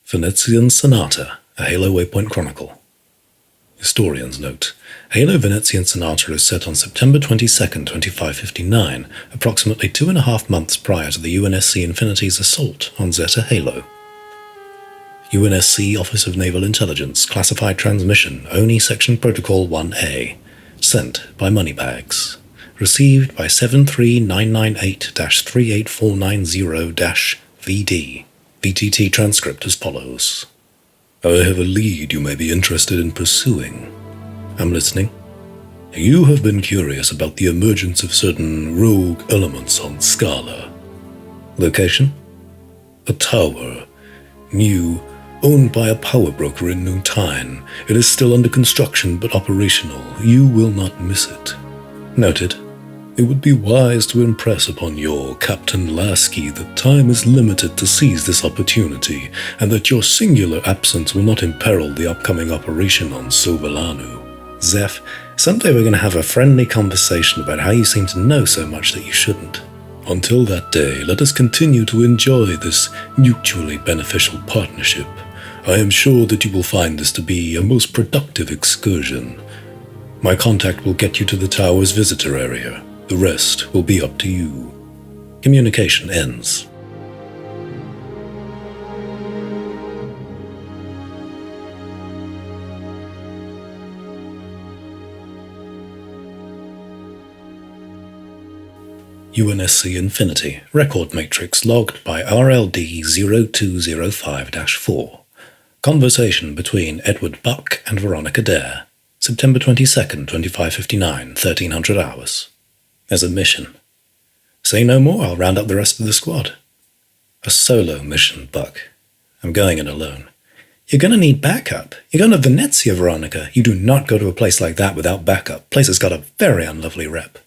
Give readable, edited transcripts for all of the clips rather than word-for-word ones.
Venezian Sonata, a Halo Waypoint Chronicle. Historian's note. Halo Venezian Sonata is set on September 22nd, 2559, approximately 2.5 months prior to the UNSC Infinity's assault on Zeta Halo. UNSC Office of Naval Intelligence, Classified Transmission, ONI Section Protocol 1A. Sent by Moneybags. Received by 73998-38490-VD. VTT transcript as follows. I have a lead you may be interested in pursuing. I'm listening. You have been curious about the emergence of certain rogue elements on Scala. Location? A tower. New, owned by a power broker in New Tyne. It is still under construction but operational. You will not miss it. Noted. It would be wise to impress upon your Captain Lasky that time is limited to seize this opportunity, and that your singular absence will not imperil the upcoming operation on Sovalanu. Zeph, someday we're going to have a friendly conversation about how you seem to know so much that you shouldn't. Until that day, let us continue to enjoy this mutually beneficial partnership. I am sure that you will find this to be a most productive excursion. My contact will get you to the tower's visitor area. The rest will be up to you. Communication ends. UNSC Infinity, record matrix logged by RLD-0205-4. Conversation between Edward Buck and Veronica Dare. September 22nd, 2559, 1300 hours. As a mission. Say no more, I'll round up the rest of the squad. A solo mission, Buck. I'm going it alone. You're going to need backup. You're going to Venezia, Veronica. You do not go to a place like that without backup. Place has got a very unlovely rep.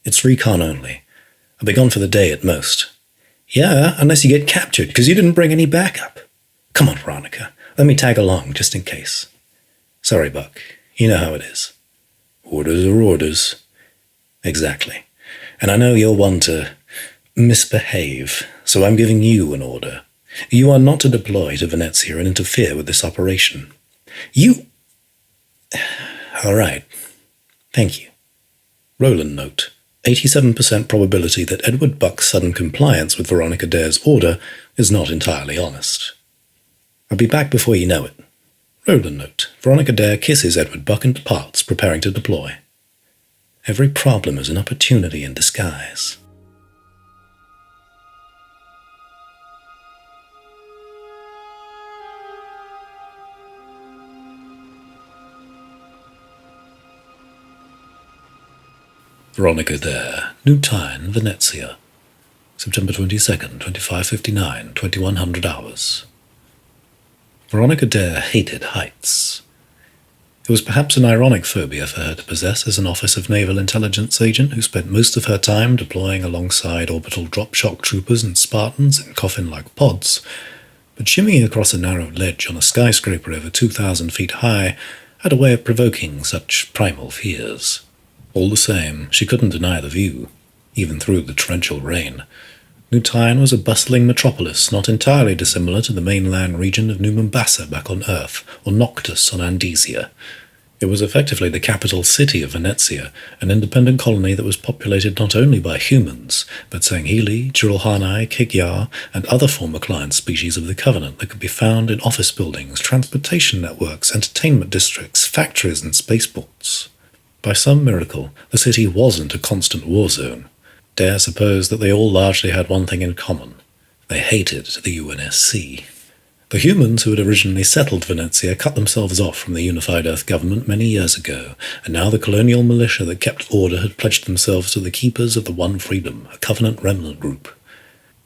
It's recon only. I'll be gone for the day at most. Yeah, unless you get captured, because you didn't bring any backup. Come on, Veronica. Let me tag along, just in case. Sorry, Buck. You know how it is. Orders are orders. Exactly. And I know you're one to misbehave, so I'm giving you an order. You are not to deploy to Venezia and interfere with this operation. You... All right. Thank you. Roland note. 87% probability that Edward Buck's sudden compliance with Veronica Dare's order is not entirely honest. I'll be back before you know it. Roland note. Veronica Dare kisses Edward Buck and departs, preparing to deploy. Every problem is an opportunity in disguise. Veronica Dare, New Tyne, Venezia. September 22nd, 2559, 2100 hours. Veronica Dare hated heights. It was perhaps an ironic phobia for her to possess as an Office of Naval Intelligence agent who spent most of her time deploying alongside orbital drop shock troopers and Spartans in coffin-like pods, but shimmying across a narrow ledge on a skyscraper over 2,000 feet high had a way of provoking such primal fears. All the same, she couldn't deny the view, even through the torrential rain. New Tyne was a bustling metropolis not entirely dissimilar to the mainland region of New Mombasa back on Earth, or Noctis on Andesia. It was effectively the capital city of Venezia, an independent colony that was populated not only by humans, but Sanghili, Jirulhanai, Kigyar, and other former client species of the Covenant that could be found in office buildings, transportation networks, entertainment districts, factories, and spaceports. By some miracle, the city wasn't a constant war zone. Dare suppose that they all largely had one thing in common. They hated the UNSC. The humans who had originally settled Venezia cut themselves off from the unified Earth government many years ago, and now the colonial militia that kept order had pledged themselves to the Keepers of the One Freedom, a Covenant remnant group.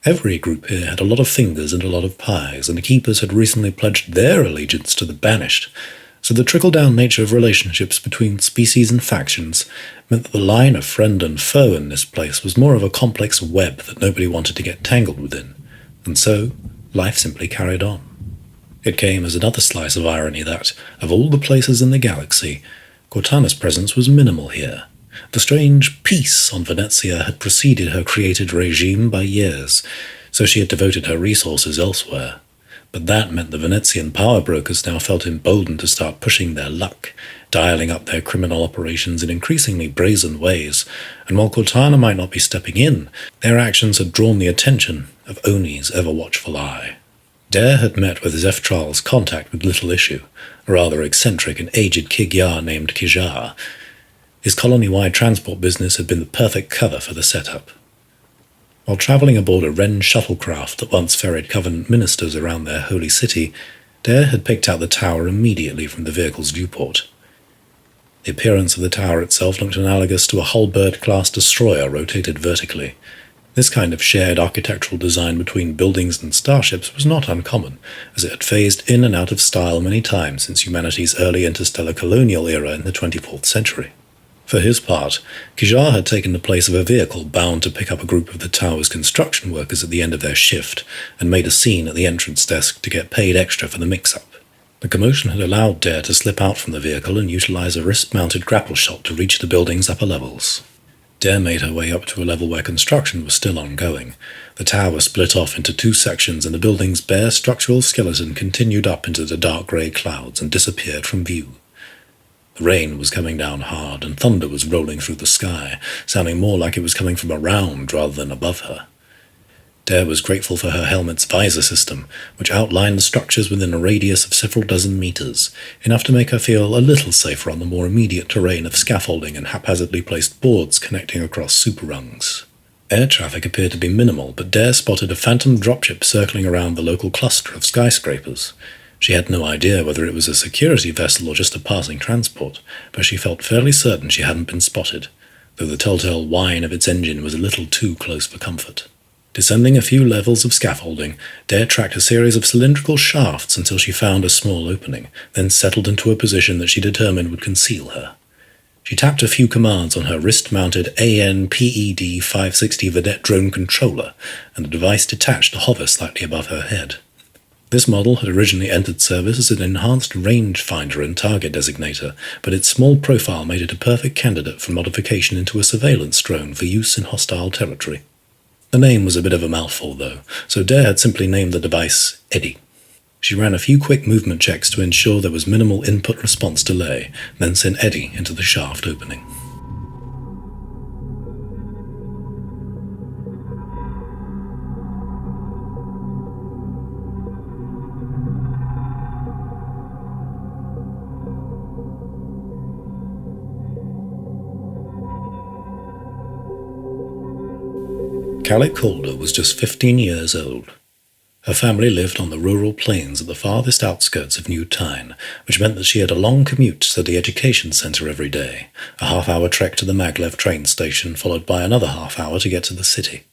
Every group here had a lot of fingers and a lot of pies, and the Keepers had recently pledged their allegiance to the Banished, so the trickle-down nature of relationships between species and factions meant that the line of friend and foe in this place was more of a complex web that nobody wanted to get tangled within, and so life simply carried on. It came as another slice of irony that, of all the places in the galaxy, Cortana's presence was minimal here. The strange peace on Venezia had preceded her created regime by years, so she had devoted her resources elsewhere. But that meant the Venezian power brokers now felt emboldened to start pushing their luck, dialing up their criminal operations in increasingly brazen ways, and while Cortana might not be stepping in, their actions had drawn the attention of Oni's ever-watchful eye. Dare had met with Zeftral's contact with little issue, a rather eccentric and aged Kigyar named Kijar. His colony-wide transport business had been the perfect cover for the setup. While travelling aboard a Wren shuttlecraft that once ferried Covenant ministers around their holy city, Dare had picked out the tower immediately from the vehicle's viewport. The appearance of the tower itself looked analogous to a Hulbert-class destroyer rotated vertically. This kind of shared architectural design between buildings and starships was not uncommon, as it had phased in and out of style many times since humanity's early interstellar colonial era in the 24th century. For his part, Kijar had taken the place of a vehicle bound to pick up a group of the tower's construction workers at the end of their shift, and made a scene at the entrance desk to get paid extra for the mix-up. The commotion had allowed Dare to slip out from the vehicle and utilize a wrist-mounted grapple shot to reach the building's upper levels. Dare made her way up to a level where construction was still ongoing. The tower split off into two sections, and the building's bare structural skeleton continued up into the dark grey clouds and disappeared from view. The rain was coming down hard, and thunder was rolling through the sky, sounding more like it was coming from around rather than above her. Dare was grateful for her helmet's visor system, which outlined the structures within a radius of several dozen meters, enough to make her feel a little safer on the more immediate terrain of scaffolding and haphazardly placed boards connecting across super rungs. Air traffic appeared to be minimal, but Dare spotted a phantom dropship circling around the local cluster of skyscrapers. She had no idea whether it was a security vessel or just a passing transport, but she felt fairly certain she hadn't been spotted, though the telltale whine of its engine was a little too close for comfort. Descending a few levels of scaffolding, Dare tracked a series of cylindrical shafts until she found a small opening, then settled into a position that she determined would conceal her. She tapped a few commands on her wrist-mounted AN-PED 560 Vedette drone controller, and the device detached to hover slightly above her head. This model had originally entered service as an enhanced rangefinder and target designator, but its small profile made it a perfect candidate for modification into a surveillance drone for use in hostile territory. The name was a bit of a mouthful, though, so Dare had simply named the device Eddie. She ran a few quick movement checks to ensure there was minimal input-response delay, then sent Eddie into the shaft opening. Callie Calder was just 15 years old. Her family lived on the rural plains at the farthest outskirts of New Tyne, which meant that she had a long commute to the education centre every day, a half-hour trek to the Maglev train station, followed by another half-hour to get to the city.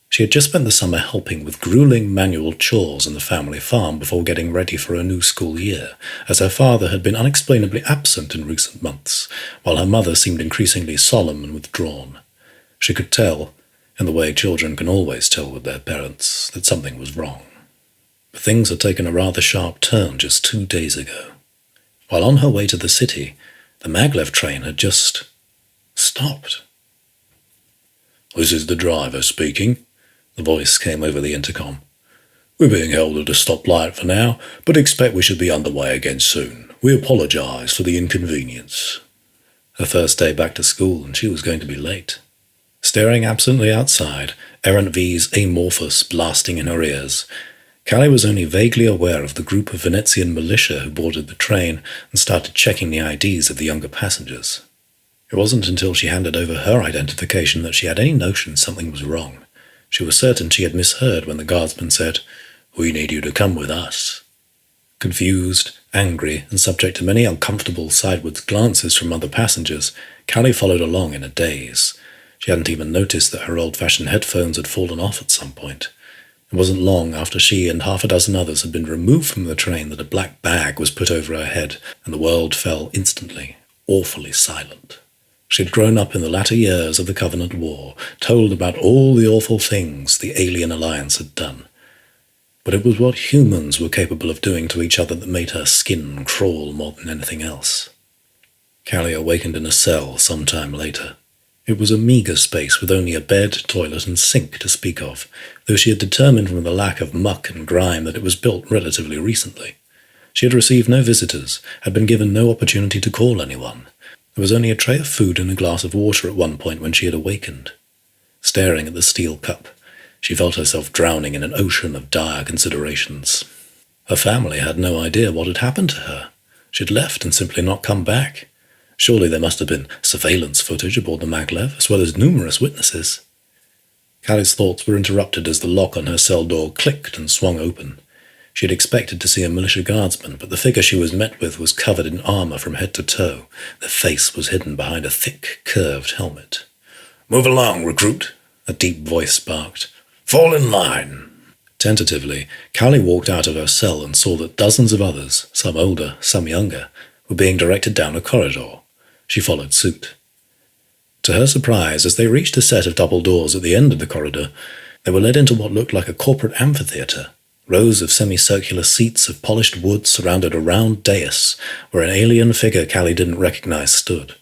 She had just spent the summer helping with grueling manual chores on the family farm before getting ready for a new school year, as her father had been unexplainably absent in recent months, while her mother seemed increasingly solemn and withdrawn. She could tell, in the way children can always tell with their parents, that something was wrong. But things had taken a rather sharp turn just 2 days ago. While on her way to the city, the Maglev train had just stopped. "This is the driver speaking," the voice came over the intercom. "We're being held at a stoplight for now, but expect we should be underway again soon. We apologise for the inconvenience." Her first day back to school, and she was going to be late. Staring absently outside, Errant V's Amorphous blasting in her ears, Callie was only vaguely aware of the group of Venezian militia who boarded the train and started checking the IDs of the younger passengers. It wasn't until she handed over her identification that she had any notion something was wrong. She was certain she had misheard when the guardsman said, "We need you to come with us." Confused, angry, and subject to many uncomfortable sideways glances from other passengers, Callie followed along in a daze. She hadn't even noticed that her old-fashioned headphones had fallen off at some point. It wasn't long after she and half a dozen others had been removed from the train that a black bag was put over her head, and the world fell instantly, awfully silent. She had grown up in the latter years of the Covenant War, told about all the awful things the Alien Alliance had done. But it was what humans were capable of doing to each other that made her skin crawl more than anything else. Callie awakened in a cell some time later. It was a meagre space with only a bed, toilet, and sink to speak of, though she had determined from the lack of muck and grime that it was built relatively recently. She had received no visitors, had been given no opportunity to call anyone. There was only a tray of food and a glass of water at one point when she had awakened. Staring at the steel cup, she felt herself drowning in an ocean of dire considerations. Her family had no idea what had happened to her. She had left and simply not come back. Surely there must have been surveillance footage aboard the Maglev, as well as numerous witnesses. Callie's thoughts were interrupted as the lock on her cell door clicked and swung open. She had expected to see a militia guardsman, but the figure she was met with was covered in armor from head to toe. The face was hidden behind a thick, curved helmet. "Move along, recruit," a deep voice barked. "Fall in line." Tentatively, Callie walked out of her cell and saw that dozens of others, some older, some younger, were being directed down a corridor. She followed suit. To her surprise, as they reached a set of double doors at the end of the corridor, they were led into what looked like a corporate amphitheater. Rows of semicircular seats of polished wood surrounded a round dais where an alien figure Callie didn't recognize stood.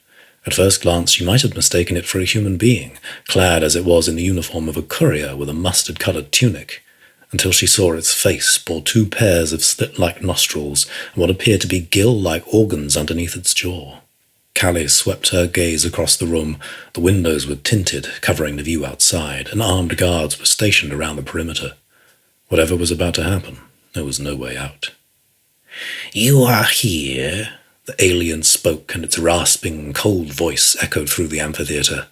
At first glance, she might have mistaken it for a human being, clad as it was in the uniform of a courier with a mustard-colored tunic, until she saw its face bore 2 pairs of slit-like nostrils and what appeared to be gill-like organs underneath its jaw. Callie swept her gaze across the room. The windows were tinted, covering the view outside, and armed guards were stationed around the perimeter. Whatever was about to happen, there was no way out. "You are here," the alien spoke, and its rasping, cold voice echoed through the amphitheater,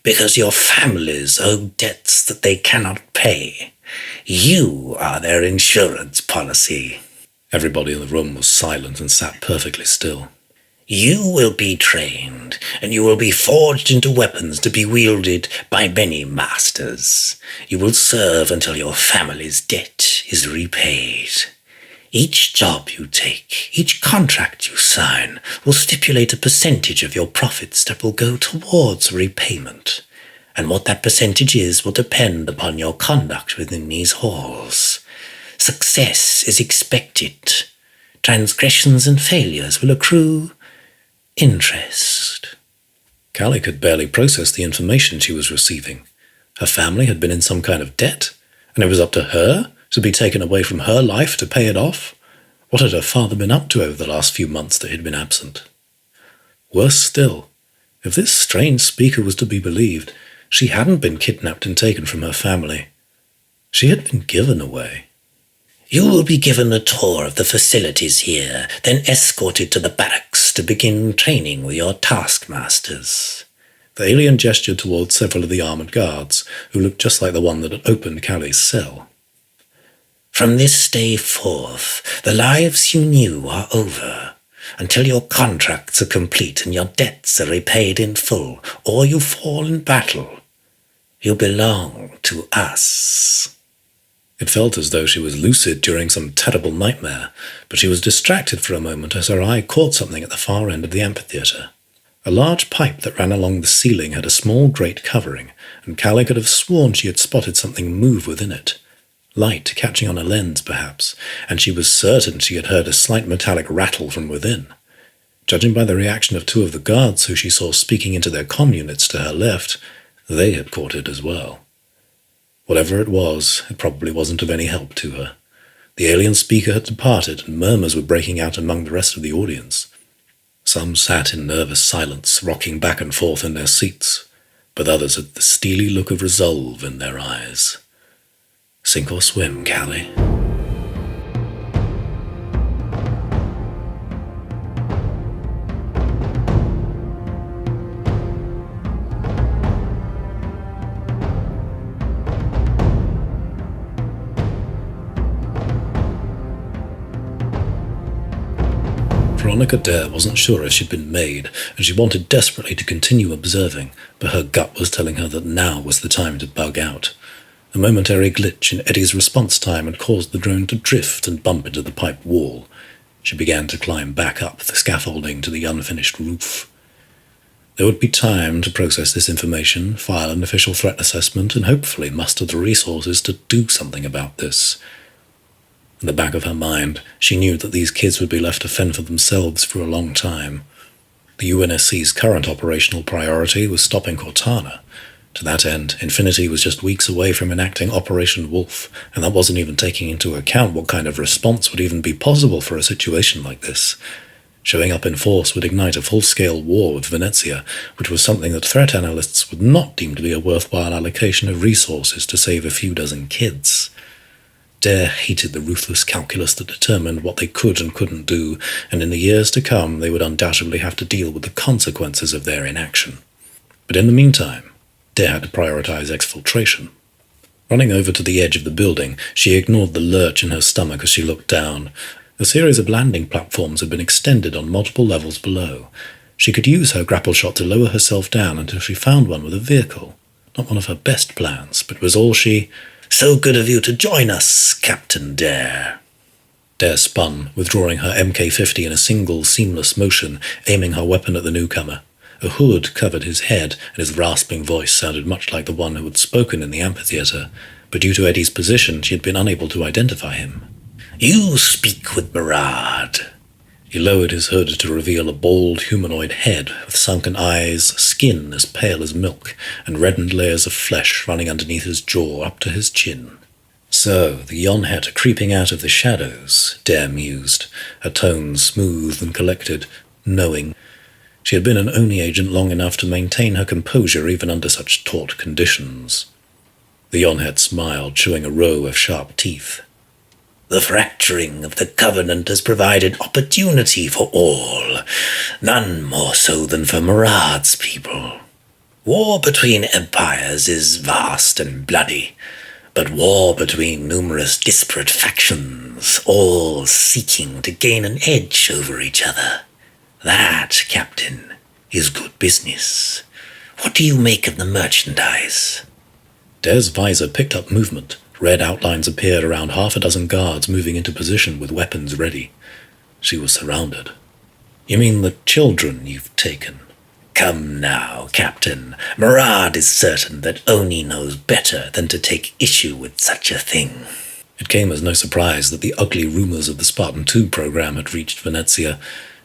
"because your families owe debts that they cannot pay. You are their insurance policy." Everybody in the room was silent and sat perfectly still. "You will be trained, and you will be forged into weapons to be wielded by many masters. You will serve until your family's debt is repaid. Each job you take, each contract you sign, will stipulate a percentage of your profits that will go towards repayment. And what that percentage is will depend upon your conduct within these halls. Success is expected. Transgressions and failures will accrue interest." Callie could barely process the information she was receiving. Her family had been in some kind of debt, and it was up to her to be taken away from her life to pay it off. What had her father been up to over the last few months that he'd been absent? Worse still, if this strange speaker was to be believed, she hadn't been kidnapped and taken from her family. She had been given away. "You will be given a tour of the facilities here, then escorted to the barracks to begin training with your taskmasters." The alien gestured towards several of the armored guards, who looked just like the one that had opened Callie's cell. "From this day forth, the lives you knew are over. Until your contracts are complete and your debts are repaid in full, or you fall in battle, you belong to us." It felt as though she was lucid during some terrible nightmare, but she was distracted for a moment as her eye caught something at the far end of the amphitheater. A large pipe that ran along the ceiling had a small grate covering, and Callie could have sworn she had spotted something move within it. Light catching on a lens, perhaps, and she was certain she had heard a slight metallic rattle from within. Judging by the reaction of 2 of the guards who she saw speaking into their comm units to her left, they had caught it as well. Whatever it was, it probably wasn't of any help to her. The alien speaker had departed, and murmurs were breaking out among the rest of the audience. Some sat in nervous silence, rocking back and forth in their seats, but others had the steely look of resolve in their eyes. Sink or swim, Callie. Veronica Dare wasn't sure if she'd been made, and she wanted desperately to continue observing, but her gut was telling her that now was the time to bug out. A momentary glitch in Eddie's response time had caused the drone to drift and bump into the pipe wall. She began to climb back up the scaffolding to the unfinished roof. There would be time to process this information, file an official threat assessment, and hopefully muster the resources to do something about this. In the back of her mind, she knew that these kids would be left to fend for themselves for a long time. The UNSC's current operational priority was stopping Cortana. To that end, Infinity was just weeks away from enacting Operation Wolf, and that wasn't even taking into account what kind of response would even be possible for a situation like this. Showing up in force would ignite a full-scale war with Venezia, which was something that threat analysts would not deem to be a worthwhile allocation of resources to save a few dozen kids. Dare hated the ruthless calculus that determined what they could and couldn't do, and in the years to come they would undoubtedly have to deal with the consequences of their inaction. But in the meantime, Dare had to prioritize exfiltration. Running over to the edge of the building, she ignored the lurch in her stomach as she looked down. A series of landing platforms had been extended on multiple levels below. She could use her grapple shot to lower herself down until she found one with a vehicle. Not one of her best plans, but was all she... "So good of you to join us, Captain Dare." Dare spun, withdrawing her MK-50 in a single, seamless motion, aiming her weapon at the newcomer. A hood covered his head, and his rasping voice sounded much like the one who had spoken in the amphitheater, but due to Eddie's position she had been unable to identify him. "You speak with Murad." He lowered his hood to reveal a bald humanoid head with sunken eyes, skin as pale as milk, and reddened layers of flesh running underneath his jaw up to his chin. So, the Yonhet are creeping out of the shadows, Dare mused, her tone smooth and collected, knowing. She had been an Oni agent long enough to maintain her composure even under such taut conditions. The Yonhet smiled, showing a row of sharp teeth. "The fracturing of the Covenant has provided opportunity for all, none more so than for Murad's people. War between empires is vast and bloody, but war between numerous disparate factions, all seeking to gain an edge over each other. That, Captain, is good business. What do you make of the merchandise?" Dare's visor picked up movement. Red outlines appeared around half a dozen guards moving into position with weapons ready. She was surrounded. "You mean the children you've taken?" "Come now, Captain. Murad is certain that Oni knows better than to take issue with such a thing." It came as no surprise that the ugly rumors of the Spartan II program had reached Venezia.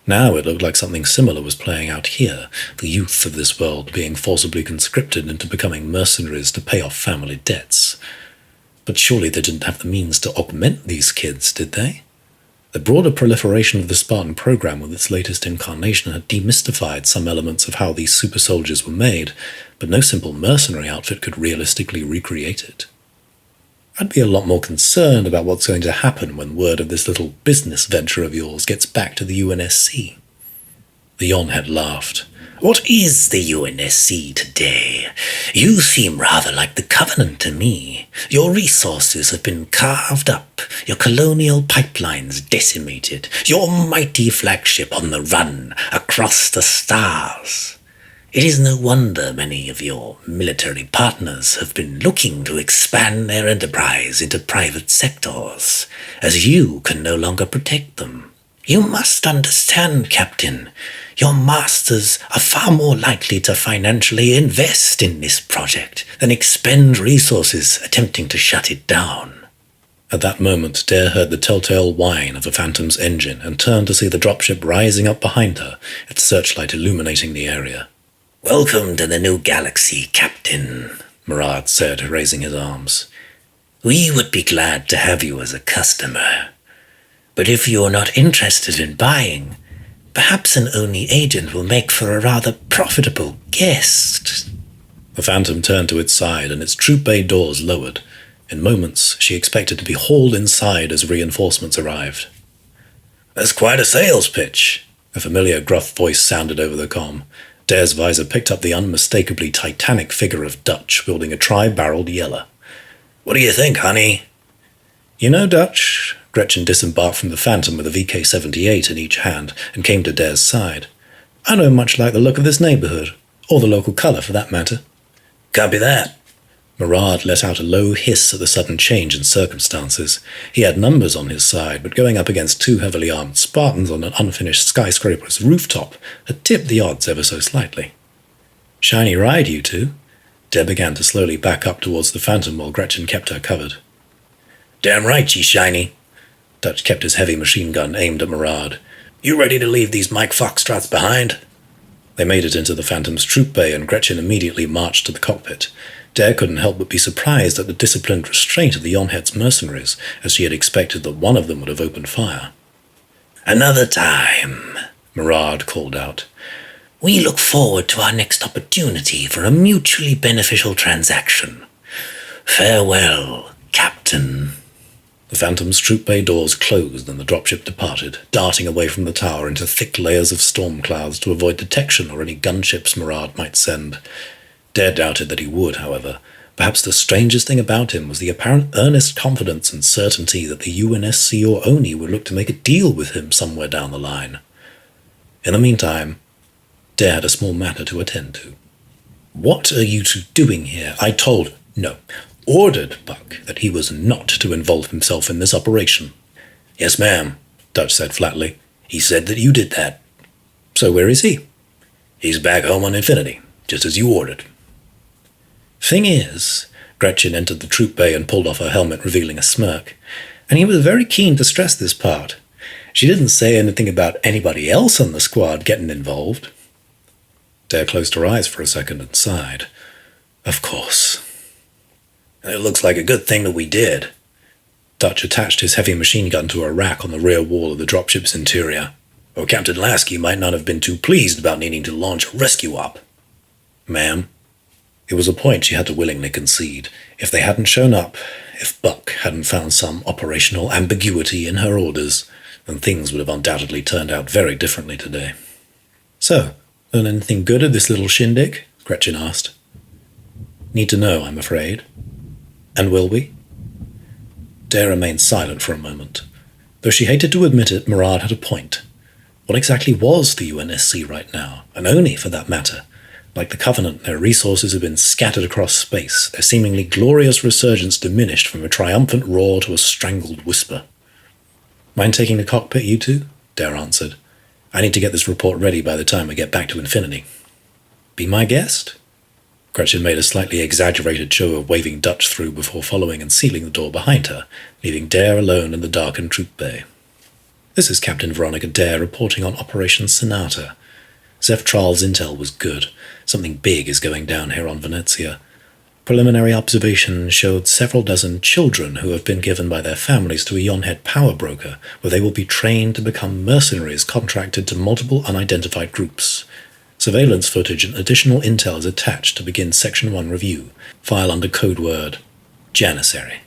Now it looked like something similar was playing out here, the youth of this world being forcibly conscripted into becoming mercenaries to pay off family debts. But surely they didn't have the means to augment these kids, did they? The broader proliferation of the Spartan program with its latest incarnation had demystified some elements of how these super soldiers were made, but no simple mercenary outfit could realistically recreate it. I'd be a lot more concerned about what's going to happen when word of this little business venture of yours gets back to the UNSC. The Yonhet laughed. "What is the UNSC today? You seem rather like the Covenant to me. Your resources have been carved up, your colonial pipelines decimated, your mighty flagship on the run across the stars. It is no wonder many of your military partners have been looking to expand their enterprise into private sectors, as you can no longer protect them. You must understand, Captain, your masters are far more likely to financially invest in this project than expend resources attempting to shut it down." At that moment, Dare heard the telltale whine of a Phantom's engine and turned to see the dropship rising up behind her, its searchlight illuminating the area. "Welcome to the new galaxy, Captain," Murad said, raising his arms. "We would be glad to have you as a customer. But if you are not interested in buying, perhaps an Oni agent will make for a rather profitable guest." The Phantom turned to its side and its troop bay doors lowered. In moments, she expected to be hauled inside as reinforcements arrived. "That's quite a sales pitch," a familiar gruff voice sounded over the comm. Dare's visor picked up the unmistakably titanic figure of Dutch wielding a tri-barreled yeller. "What do you think, honey?" "You know, Dutch," Gretchen disembarked from the Phantom with a VK-78 in each hand and came to Dare's side. "I don't much like the look of this neighborhood, or the local color for that matter." "Copy that." Murad let out a low hiss at the sudden change in circumstances. He had numbers on his side, but going up against two heavily armed Spartans on an unfinished skyscraper's rooftop had tipped the odds ever so slightly. "Shiny ride, you two." Dare began to slowly back up towards the Phantom while Gretchen kept her covered. "Damn right, she's shiny." Dutch kept his heavy machine gun aimed at Murad. "You ready to leave these Mike Foxtrots behind?" They made it into the Phantom's troop bay, and Gretchen immediately marched to the cockpit. Dare couldn't help but be surprised at the disciplined restraint of the Yonhet's mercenaries, as she had expected that one of them would have opened fire. "Another time," Murad called out. "We look forward to our next opportunity for a mutually beneficial transaction. Farewell, Captain." The Phantom's troop bay doors closed and the dropship departed, darting away from the tower into thick layers of storm clouds to avoid detection or any gunships Murad might send. Dare doubted that he would, however. Perhaps the strangest thing about him was the apparent earnest confidence and certainty that the UNSC or ONI would look to make a deal with him somewhere down the line. In the meantime, Dare had a small matter to attend to. "What are you two doing here?" I ordered Buck that he was not to involve himself in this operation. "Yes, ma'am," Dutch said flatly. "He said that you did that." "So where is he?" "He's back home on Infinity, just as you ordered." "Thing is," Gretchen entered the troop bay and pulled off her helmet, revealing a smirk, and he was very keen to stress this part. She didn't say anything about anybody else on the squad getting involved. Dare closed her eyes for a second and sighed. "Of course." "It looks like a good thing that we did." Dutch attached his heavy machine gun to a rack on the rear wall of the dropship's interior. "Or Captain Lasky might not have been too pleased about needing to launch a rescue op." "Ma'am?" It was a point she had to willingly concede. If they hadn't shown up, if Buck hadn't found some operational ambiguity in her orders, then things would have undoubtedly turned out very differently today. "So, learn anything good at this little shindig?" Gretchen asked. "Need to know, I'm afraid." "And will we?" Dare remained silent for a moment. Though she hated to admit it, Murad had a point. What exactly was the UNSC right now, and ONI for that matter? Like the Covenant, their resources had been scattered across space, their seemingly glorious resurgence diminished from a triumphant roar to a strangled whisper. "Mind taking the cockpit, you two?" Dare answered. "I need to get this report ready by the time we get back to Infinity." "Be my guest?" Gretchen made a slightly exaggerated show of waving Dutch through before following and sealing the door behind her, leaving Dare alone in the darkened troop bay. "This is Captain Veronica Dare reporting on Operation Sonata. Zeph Trall's intel was good. Something big is going down here on Venezia. Preliminary observations showed several dozen children who have been given by their families to a Yonhet power broker, where they will be trained to become mercenaries contracted to multiple unidentified groups. Surveillance footage and additional intel is attached to begin Section 1 review. File under code word Janissary."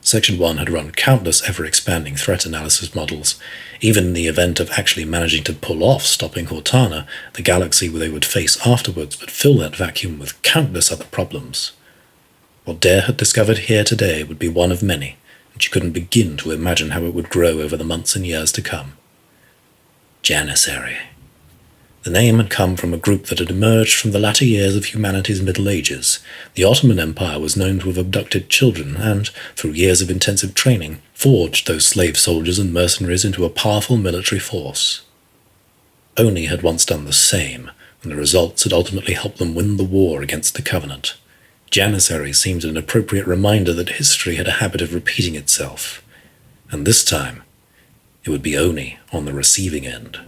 Section 1 had run countless ever-expanding threat analysis models. Even in the event of actually managing to pull off stopping Cortana, the galaxy they would face afterwards would fill that vacuum with countless other problems. What Dare had discovered here today would be one of many, and she couldn't begin to imagine how it would grow over the months and years to come. Janissary. The name had come from a group that had emerged from the latter years of humanity's Middle Ages. The Ottoman Empire was known to have abducted children and, through years of intensive training, forged those slave soldiers and mercenaries into a powerful military force. ONI had once done the same, and the results had ultimately helped them win the war against the Covenant. Janissary seemed an appropriate reminder that history had a habit of repeating itself, and this time it would be ONI on the receiving end.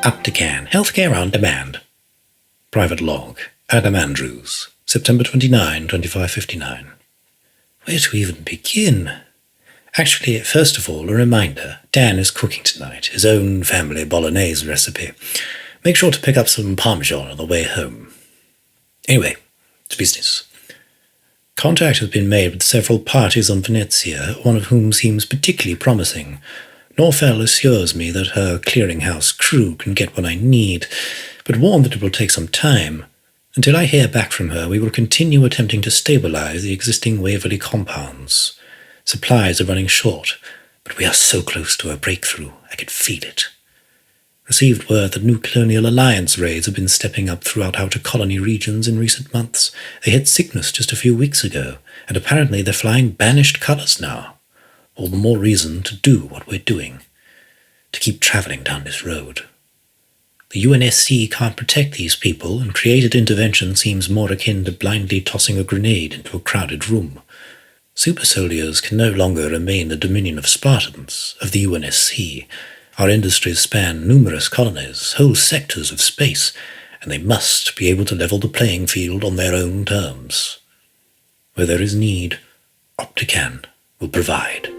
Aptecan, Healthcare on Demand. Private Log, Adam Andrews, September 29, 2559. Where to even begin? Actually, first of all, a reminder. Dan is cooking tonight, his own family bolognese recipe. Make sure to pick up some Parmesan on the way home. Anyway, to business. Contact has been made with several parties on Venezia, one of whom seems particularly promising. Norfell assures me that her clearinghouse crew can get what I need, but warned that it will take some time. Until I hear back from her, we will continue attempting to stabilize the existing Waverly compounds. Supplies are running short, but we are so close to a breakthrough, I could feel it. Received word that new Colonial Alliance raids have been stepping up throughout outer colony regions in recent months. They hit Cygnus just a few weeks ago, and apparently they're flying banished colors now. All the more reason to do what we're doing, to keep traveling down this road. The UNSC can't protect these people, and created intervention seems more akin to blindly tossing a grenade into a crowded room. Super Soldiers can no longer remain the dominion of Spartans, of the UNSC. Our industries span numerous colonies, whole sectors of space, and they must be able to level the playing field on their own terms. Where there is need, Optican will provide.